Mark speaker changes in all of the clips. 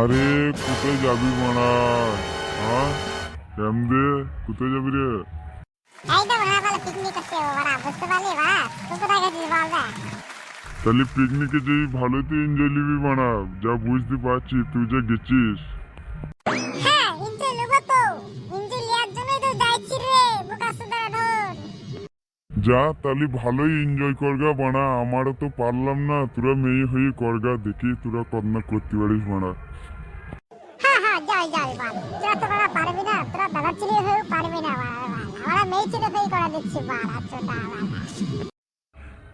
Speaker 1: আরে কোথায় যাবি মানা? হ্যাঁ, কেমদে কোথায় যাবি রে?
Speaker 2: এই তো ভাড়া বলে পিকনিক করতে ওরা বুঝতে পারলি ভাড়া তুই কোথায় গেছিস বল দে।
Speaker 1: তাহলে পিকনিকে যাই, ভালোই তো এনজয় নিবি মানা, যা বুঝতে পারছি তুই যা গেছিস।
Speaker 2: হ্যাঁ ইঞ্জয় নেবো তো, ইঞ্জয় নেওয়ার জন্যই তো যাইছি রে বোকা সুদা ধর।
Speaker 1: যা তাহলে ভালোই এনজয় করগা বানা, আমারও তো পারলাম না, তোরা মেয়ে হয়ে করগা, দেখি তোরা কন্যা করতে পারিস বানা।
Speaker 2: হ্যাঁ হ্যাঁ যাই যাই বল, তোরা তো বড় পারবি না, তোরা দাদা ছেলে হয়ে পারবি না বল, আমরা মেয়ে ছেলে হয়ে করে দিচ্ছি বল। আচ্ছা দাঁড়া,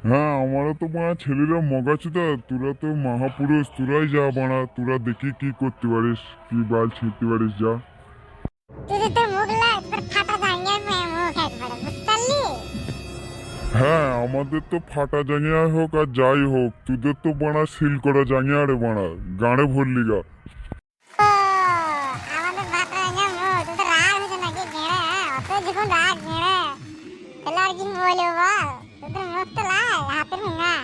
Speaker 1: হ্যাঁ, আমারও তো বানা ছেলেরা মগাচুদা, তোরা তো মহাপুরুষ, তোরাই যা বানা, তোরা দেখি কি করতে পারিস, কি বাল ছিঁড়তে পারিস, যা।
Speaker 2: তুই তো তোর মুখ লাই তোর ফাটা জাঙ্গিয়ার মেয়ে মুখ একবারে বুঝতে পারলি।
Speaker 1: হ্যাঁ, আমাদের তো ফাটা জাঙ্গিয়া হোক আর যাই হোক, তোদের তো বানা সিল করা জাঙ্গিয়া রে বানা, গাঁড়ে ভরলি গা।
Speaker 2: ও আমাদের ফাটা জাঙ্গিয়ার মুখ, তোদের রাগ হয়েছে নাকি গেড়ে? অত যখন রাগ গেড়ে তাহলে আর কি বলবো বল, তোদের মুখ তো লাই হাতের মুঙা।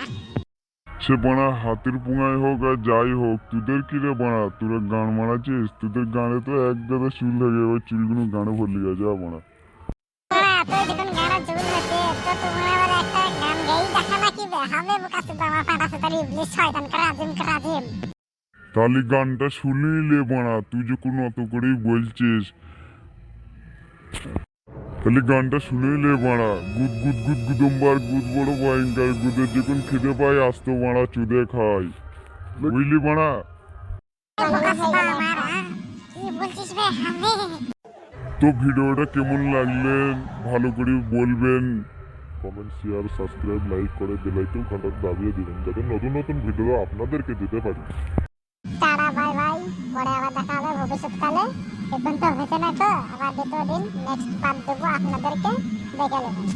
Speaker 1: সে বানা হাতের পুঙায় হোক আর যাই হোক, তোদের কি রে বানা, তোরা গান মারাছিস, তোদের গানে তো এক গাদা চুল থাকে, ওই চুলগুলো গানে ভরলি গা, যা বানা।
Speaker 2: তোরা এত যখন গানা চুল হচ্ছে তো তুমি আবার একটা গান গেই দেখা নাকি বে হবে বোকা সুদা আমার ফাটা সুদার ইবলিশ শয়তান কাজিম কাজিম।
Speaker 1: তাহলে গানটা শুনে লে বানা, তুই যখন অত করেই বলছিস, তাহলে গানটা শুনে লে বানা। গুদ গুদ গুদ গুদম্বার গুদ বড় ভয়ঙ্কর, গুদের যখন খেতে পাই আস্ত বানা চুদে খাই, বুঝলি বানা।
Speaker 2: বোকা সুদা আমার কি বলছিস বে হবে।
Speaker 1: তো ভিডিওটা কেমন লাগলেন ভালো করে বলবেন, কমেন্ট শেয়ার সাবস্ক্রাইব লাইক করে বেল আইকন ঘন্টা দাবিয়ে দিবেন, যাতে নতুন নতুন ভিডিও আপনাদেরকে দিতে পারি।
Speaker 2: টাটা বাই বাই, পরে আবার দেখা হবে ভবিষ্যৎকালে। এখন তো হয়েছে না তো, আবার দ্বিতীয় দিন নেক্সট পার্ট দেবো আপনাদেরকে, দেখে নেবেন।